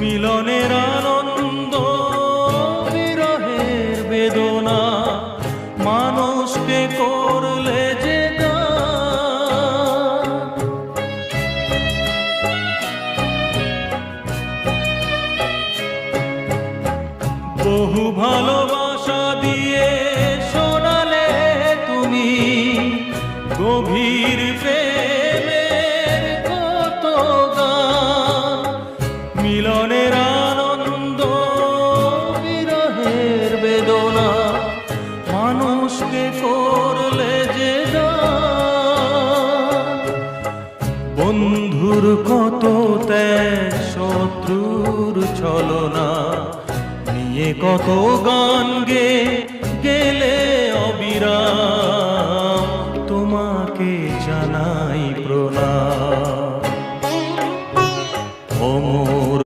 মিলনের আনন্দ বিরহের বেদনা মানুষকে করলে যে দান। বহু ভালোবাসা দিয়ে শোনালে তুমি গভীর প্রেমের কত গান। মিলনের আনন্দ বিরহের বেদনা মানুষকে করলে যে দান। বন্ধুর কত ত্যাগ শত্রুর ছলনা নিয়ে কত গান গেলে অবিরাম।